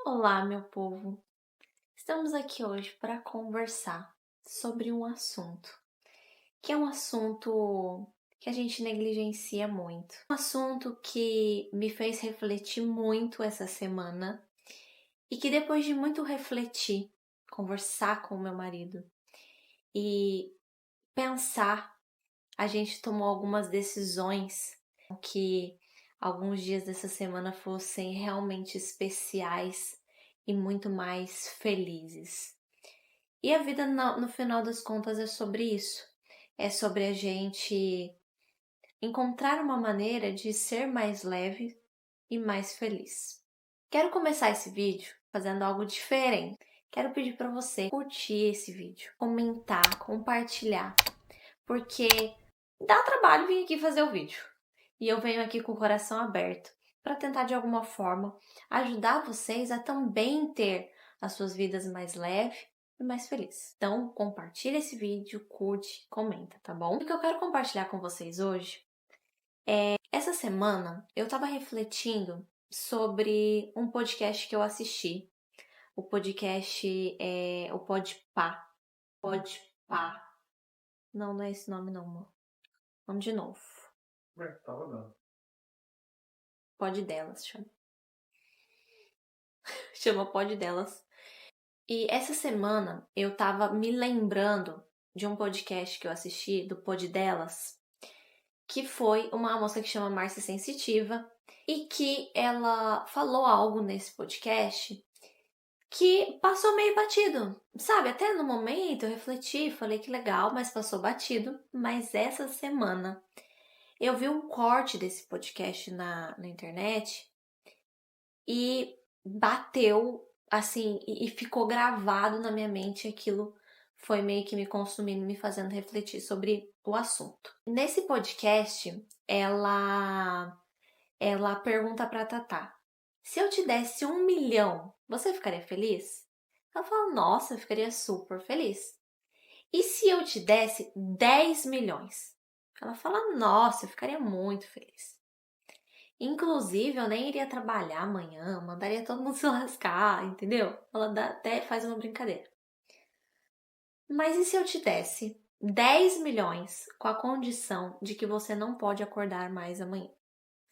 Olá, meu povo! Estamos aqui hoje para conversar sobre um assunto que é um assunto que a gente negligencia muito. Um assunto que me fez refletir muito essa semana e que depois de muito refletir, conversar com o meu marido e pensar, a gente tomou algumas decisões que alguns dias dessa semana fossem realmente especiais e muito mais felizes. E a vida, no final das contas, é sobre isso. É sobre a gente encontrar uma maneira de ser mais leve e mais feliz. Quero começar esse vídeo fazendo algo diferente. Quero pedir para você curtir esse vídeo, comentar, compartilhar, porque dá trabalho vir aqui fazer o vídeo. E eu venho aqui com o coração aberto para tentar de alguma forma ajudar vocês a também ter as suas vidas mais leves e mais felizes. Então, compartilha esse vídeo, curte, comenta, tá bom? O que eu quero compartilhar com vocês hoje é essa semana eu estava refletindo sobre um podcast que eu assisti. O podcast é o Podpah. Podpah. Não, não é esse nome não, amor. Vamos de novo. Tava dando. Pod delas, chama. Chama Pod delas. E essa semana eu tava me lembrando de um podcast que eu assisti, do Pod delas, que foi uma moça que chama Márcia Sensitiva, e que ela falou algo nesse podcast que passou meio batido, sabe? Até no momento eu refleti, falei que legal, mas passou batido. Mas essa semana eu vi um corte desse podcast na internet e bateu assim e ficou gravado na minha mente. Aquilo foi meio que me consumindo, me fazendo refletir sobre o assunto. Nesse podcast, ela pergunta pra Tatá: se eu te desse 1 milhão, você ficaria feliz? Ela fala: nossa, eu ficaria super feliz. E se eu te desse 10 milhões? Ela fala: nossa, eu ficaria muito feliz. Inclusive, eu nem iria trabalhar amanhã, mandaria todo mundo se lascar, entendeu? Até faz uma brincadeira. Mas e se eu te desse 10 milhões com a condição de que você não pode acordar mais amanhã?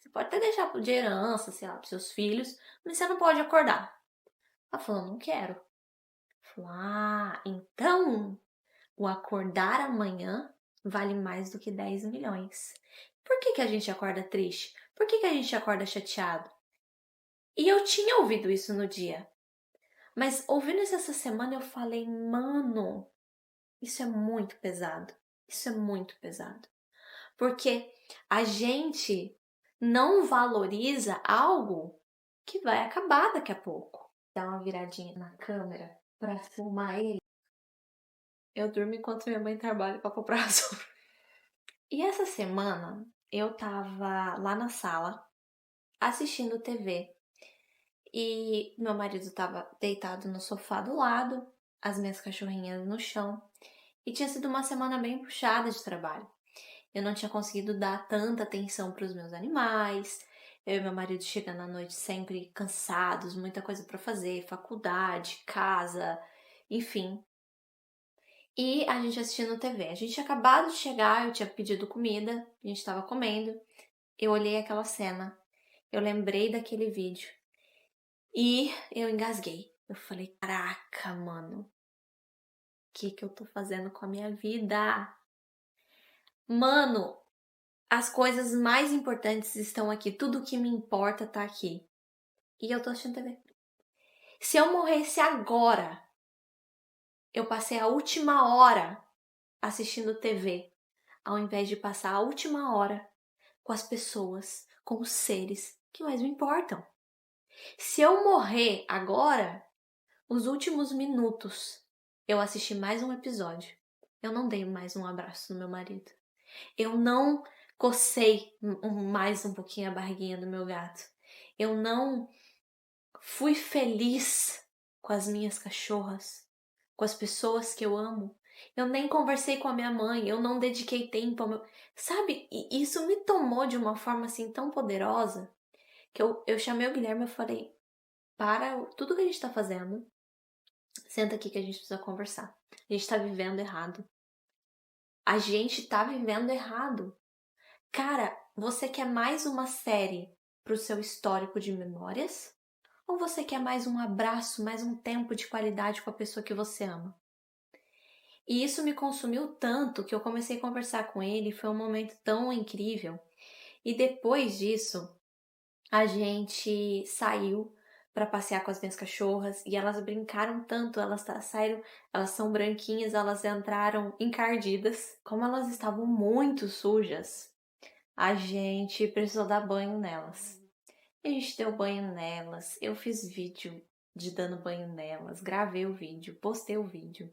Você pode até deixar de herança, sei lá, para seus filhos, mas você não pode acordar. Ela falou: não quero. Falou: ah, então o acordar amanhã vale mais do que 10 milhões. Por que a gente acorda triste? Por que a gente acorda chateado? E eu tinha ouvido isso no dia. Mas ouvindo isso essa semana eu falei: mano, isso é muito pesado. Isso é muito pesado. Porque a gente não valoriza algo que vai acabar daqui a pouco. Dá uma viradinha na câmera pra filmar ele. Eu durmo enquanto minha mãe trabalha pra comprar açúcar. E essa semana eu tava lá na sala assistindo TV e meu marido tava deitado no sofá do lado, as minhas cachorrinhas no chão, e tinha sido uma semana bem puxada de trabalho. Eu não tinha conseguido dar tanta atenção para os meus animais. Eu e meu marido chegando à noite sempre cansados, muita coisa para fazer, faculdade, casa, enfim. E a gente assistindo TV. A gente tinha acabado de chegar, eu tinha pedido comida, a gente estava comendo. Eu olhei aquela cena, eu lembrei daquele vídeo e eu engasguei. Eu falei: caraca, mano, o que eu tô fazendo com a minha vida? Mano, as coisas mais importantes estão aqui. Tudo que me importa tá aqui. E eu tô assistindo TV. Se eu morresse agora, eu passei a última hora assistindo TV, ao invés de passar a última hora com as pessoas, com os seres que mais me importam. Se eu morrer agora, os últimos minutos, eu assisti mais um episódio. Eu não dei mais um abraço no meu marido. Eu não cocei mais um pouquinho a barriguinha do meu gato. Eu não fui feliz com as minhas cachorras, com as pessoas que eu amo. Eu nem conversei com a minha mãe, eu não dediquei tempo ao meu... Sabe, e isso me tomou de uma forma assim tão poderosa que eu chamei o Guilherme e falei: para tudo que a gente tá fazendo. Senta aqui que a gente precisa conversar. A gente tá vivendo errado. A gente tá vivendo errado. Cara, você quer mais uma série pro seu histórico de memórias? Ou você quer mais um abraço, mais um tempo de qualidade com a pessoa que você ama? E isso me consumiu tanto que eu comecei a conversar com ele, foi um momento tão incrível. E depois disso, a gente saiu para passear com as minhas cachorras e elas brincaram tanto, saíram, elas são branquinhas, elas entraram encardidas. Como elas estavam muito sujas, a gente precisou dar banho nelas. E a gente deu banho nelas, eu fiz vídeo de dando banho nelas, gravei o vídeo, postei o vídeo.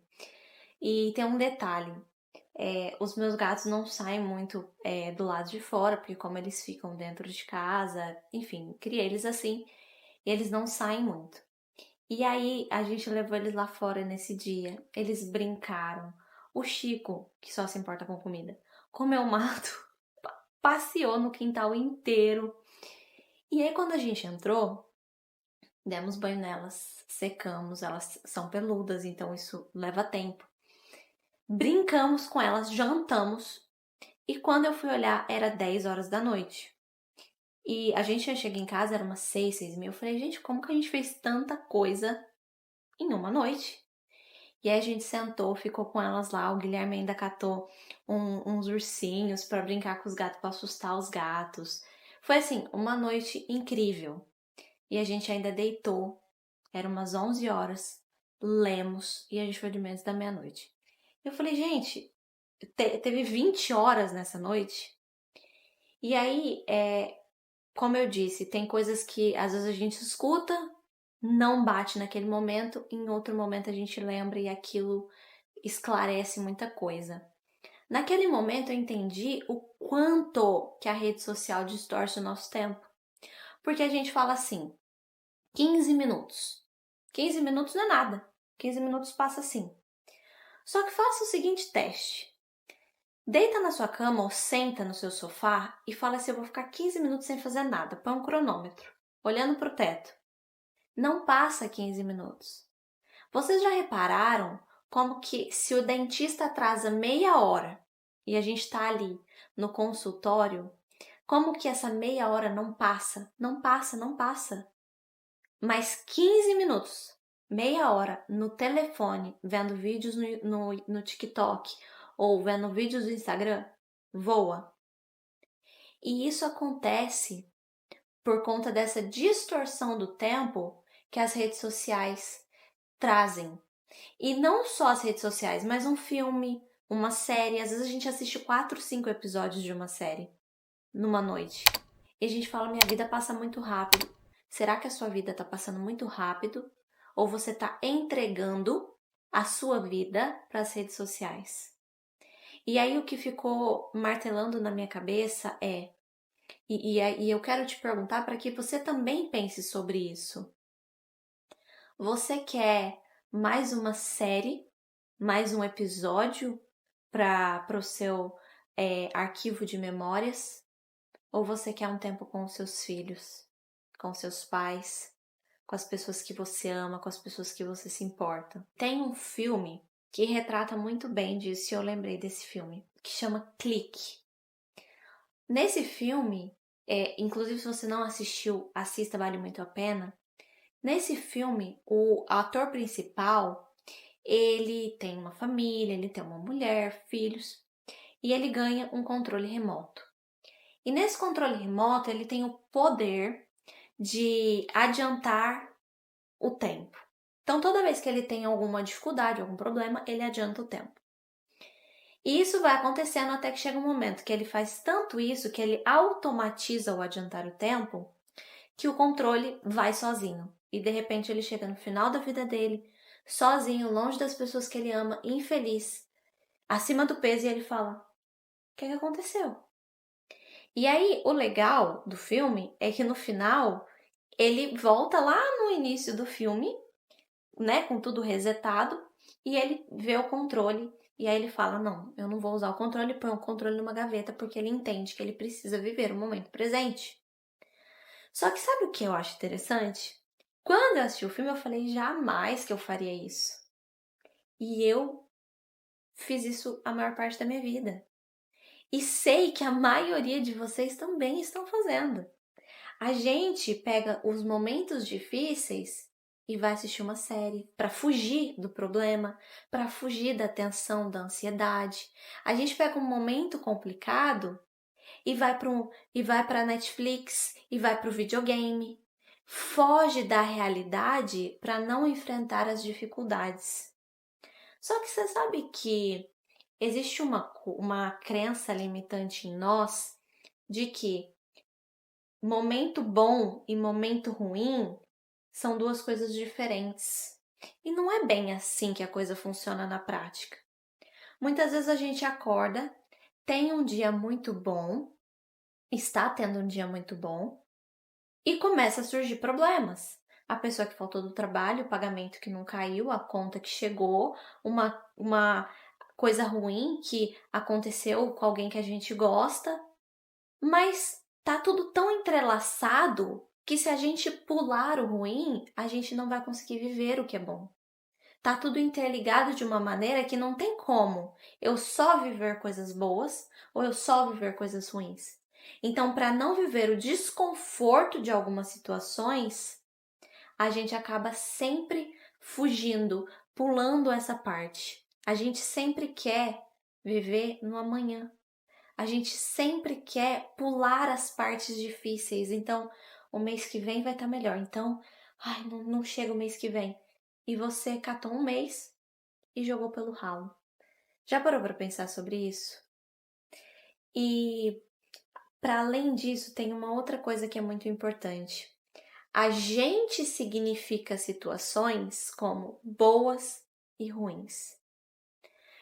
E tem um detalhe, os meus gatos não saem muito do lado de fora, porque como eles ficam dentro de casa, enfim, criei eles assim, eles não saem muito. E aí a gente levou eles lá fora nesse dia, eles brincaram. O Chico, que só se importa com comida, comeu mato, passeou no quintal inteiro. E aí quando a gente entrou, demos banho nelas, secamos, elas são peludas, então isso leva tempo. Brincamos com elas, jantamos. E quando eu fui olhar, era 10 horas da noite. E a gente já cheguei em casa, era umas 6, 6h30. Eu falei, gente, como que a gente fez tanta coisa em uma noite? E aí a gente sentou, ficou com elas lá. O Guilherme ainda catou uns ursinhos pra brincar com os gatos, pra assustar os gatos. Foi assim, uma noite incrível. E a gente ainda deitou. Era umas 11 horas. Lemos e a gente foi dormir antes da meia-noite. Eu falei, gente, teve 20 horas nessa noite. E aí, como eu disse, tem coisas que às vezes a gente escuta, não bate naquele momento, em outro momento a gente lembra e aquilo esclarece muita coisa. Naquele momento eu entendi o quanto que a rede social distorce o nosso tempo. Porque a gente fala assim, 15 minutos. 15 minutos não é nada. 15 minutos passa assim. Só que faça o seguinte teste. Deita na sua cama ou senta no seu sofá e fala assim, eu vou ficar 15 minutos sem fazer nada. Põe um cronômetro, olhando para o teto. Não passa 15 minutos. Vocês já repararam como que se o dentista atrasa meia hora e a gente está ali no consultório, como que essa meia hora não passa? Não passa, não passa. Mas 15 minutos, meia hora no telefone, vendo vídeos no TikTok ou vendo vídeos do Instagram, voa. E isso acontece por conta dessa distorção do tempo que as redes sociais trazem. E não só as redes sociais, mas um filme, uma série. Às vezes a gente assiste 4, 5 episódios de uma série numa noite. E a gente fala, minha vida passa muito rápido. Será que a sua vida está passando muito rápido? Ou você está entregando a sua vida para as redes sociais? E aí o que ficou martelando na minha cabeça e eu quero te perguntar para que você também pense sobre isso. Você quer mais uma série, mais um episódio para o seu arquivo de memórias? Ou você quer um tempo com os seus filhos, com seus pais, com as pessoas que você ama, com as pessoas que você se importa? Tem um filme que retrata muito bem disso e eu lembrei desse filme, que chama Clique. Nesse filme, inclusive se você não assistiu, assista, vale muito a pena. Nesse filme, o ator principal, ele tem uma família, ele tem uma mulher, filhos, e ele ganha um controle remoto. E nesse controle remoto, ele tem o poder de adiantar o tempo. Então, toda vez que ele tem alguma dificuldade, algum problema, ele adianta o tempo. E isso vai acontecendo até que chega um momento que ele faz tanto isso que ele automatiza o adiantar o tempo que o controle vai sozinho. E de repente ele chega no final da vida dele, sozinho, longe das pessoas que ele ama, infeliz, acima do peso e ele fala: "O que aconteceu?" E aí o legal do filme é que no final ele volta lá no início do filme, né, com tudo resetado, e ele vê o controle e aí ele fala: "Não, eu não vou usar o controle", põe o controle numa gaveta porque ele entende que ele precisa viver o momento presente. Só que sabe o que eu acho interessante? Quando eu assisti o filme, eu falei: "Jamais que eu faria isso". E eu fiz isso a maior parte da minha vida. E sei que a maioria de vocês também estão fazendo. A gente pega os momentos difíceis e vai assistir uma série para fugir do problema, para fugir da tensão, da ansiedade. A gente pega um momento complicado e vai para Netflix e vai para o videogame. Foge da realidade para não enfrentar as dificuldades. Só que você sabe que existe uma crença limitante em nós de que momento bom e momento ruim são duas coisas diferentes. E não é bem assim que a coisa funciona na prática. Muitas vezes a gente acorda, tem um dia muito bom, está tendo um dia muito bom, e começa a surgir problemas. A pessoa que faltou do trabalho, o pagamento que não caiu, a conta que chegou, uma coisa ruim que aconteceu com alguém que a gente gosta, mas tá tudo tão entrelaçado que se a gente pular o ruim, a gente não vai conseguir viver o que é bom. Tá tudo interligado de uma maneira que não tem como eu só viver coisas boas ou eu só viver coisas ruins. Então, para não viver o desconforto de algumas situações, a gente acaba sempre fugindo, pulando essa parte. A gente sempre quer viver no amanhã. A gente sempre quer pular as partes difíceis. Então, o mês que vem vai estar melhor. Então, ai, não chega o mês que vem. E você catou um mês e jogou pelo ralo. Já parou para pensar sobre isso? E para além disso, tem uma outra coisa que é muito importante. A gente significa situações como boas e ruins.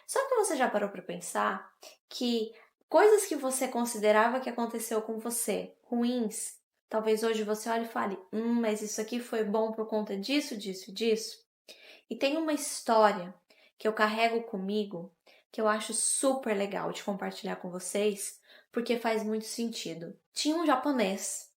Só que você já parou para pensar que coisas que você considerava que aconteceu com você, ruins, talvez hoje você olhe e fale: mas isso aqui foi bom por conta disso, disso, disso. E tem uma história que eu carrego comigo que eu acho super legal de compartilhar com vocês, porque faz muito sentido. Tinha um japonês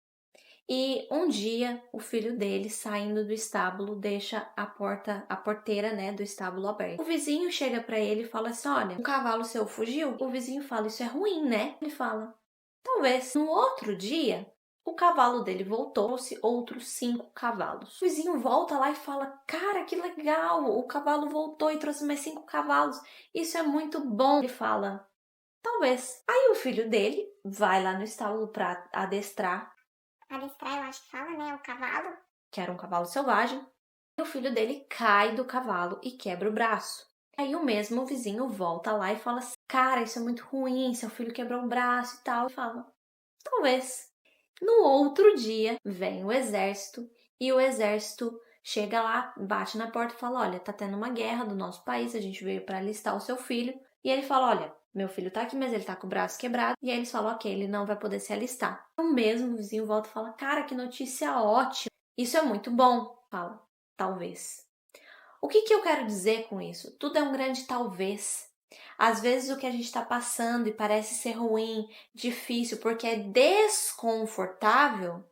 e um dia o filho dele, saindo do estábulo, deixa a porteira, né, do estábulo aberta. O vizinho chega para ele e fala assim: "Olha, um cavalo seu fugiu?" O vizinho fala: "Isso é ruim, né?" Ele fala: "Talvez." No outro dia, o cavalo dele voltou, trouxe outros 5 cavalos. O vizinho volta lá e fala: "Cara, que legal! O cavalo voltou e trouxe mais 5 cavalos. Isso é muito bom." Ele fala: "Talvez." Aí o filho dele vai lá no estábulo para adestrar, Adestrar, eu acho que fala, né? O cavalo. que era um cavalo selvagem, e o filho dele cai do cavalo e quebra o braço. Aí o mesmo vizinho volta lá e fala assim: "Cara, isso é muito ruim, seu filho quebrou o braço e tal." E fala: "Talvez." No outro dia, vem o exército e o exército chega lá, bate na porta e fala: "Olha, tá tendo uma guerra do nosso país, a gente veio para alistar o seu filho." E ele fala: "Olha, meu filho tá aqui, mas ele tá com o braço quebrado." E aí eles falam: "Ok, ele não vai poder se alistar." O mesmo vizinho volta e fala: "Cara, que notícia ótima. Isso é muito bom." Fala: "Talvez." O que eu quero dizer com isso? Tudo é um grande talvez. Às vezes o que a gente está passando e parece ser ruim, difícil, porque é desconfortável,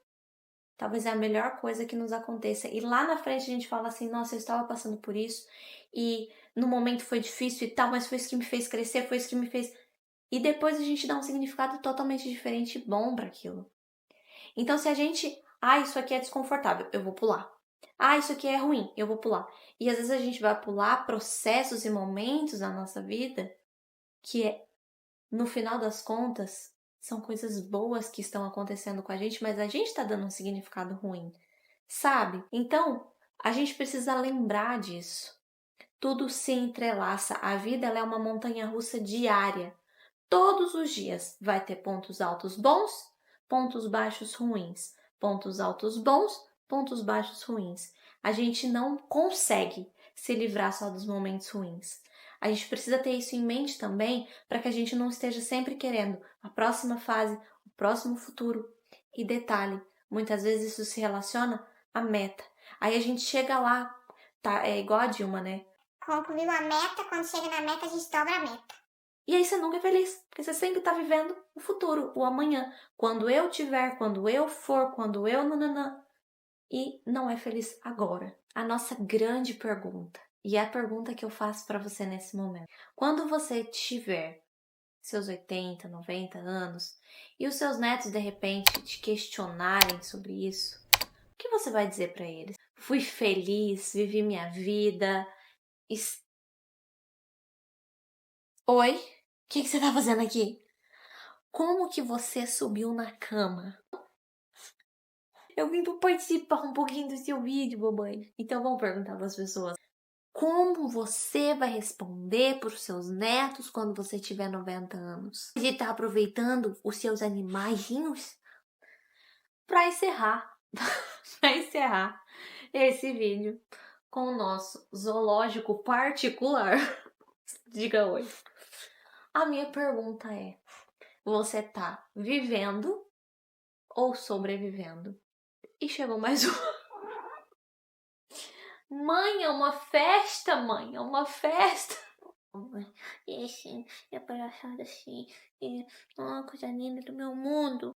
talvez é a melhor coisa que nos aconteça. E lá na frente a gente fala assim: "Nossa, eu estava passando por isso e no momento foi difícil e tal, mas foi isso que me fez crescer, foi isso que me fez." E depois a gente dá um significado totalmente diferente e bom para aquilo. Então, se a gente, isso aqui é desconfortável, eu vou pular. Isso aqui é ruim, eu vou pular. E às vezes a gente vai pular processos e momentos da nossa vida que no final das contas, são coisas boas que estão acontecendo com a gente, mas a gente está dando um significado ruim, sabe? Então, a gente precisa lembrar disso. Tudo se entrelaça. A vida ela é uma montanha-russa diária. Todos os dias vai ter pontos altos bons, pontos baixos ruins, pontos altos bons, pontos baixos ruins. A gente não consegue se livrar só dos momentos ruins. A gente precisa ter isso em mente também para que a gente não esteja sempre querendo a próxima fase, o próximo futuro. E detalhe, muitas vezes isso se relaciona à meta. Aí a gente chega lá, tá, é igual a Dilma, né? Concluiu a meta, quando chega na meta, a gente dobra a meta. E aí você nunca é feliz, porque você sempre está vivendo o futuro, o amanhã. Quando eu tiver, quando eu for, quando eu nananã. e não é feliz agora? A nossa grande pergunta, e é a pergunta que eu faço para você nesse momento. Quando você tiver seus 80, 90 anos e os seus netos de repente te questionarem sobre isso, o que você vai dizer para eles? Fui feliz, vivi minha vida. Oi? O que você tá fazendo aqui? Como que você subiu na cama? Eu vim para participar um pouquinho do seu vídeo, mamãe. Então vamos perguntar para as pessoas. Como você vai responder para os seus netos quando você tiver 90 anos? E tá aproveitando os seus animaizinhos? Para encerrar, para encerrar esse vídeo com o nosso zoológico particular. Diga oi. A minha pergunta é: você tá vivendo ou sobrevivendo? E chegou mais um. Mãe, é uma festa, mãe, é uma festa. E assim, é palhaçada assim, e uma coisa linda do meu mundo.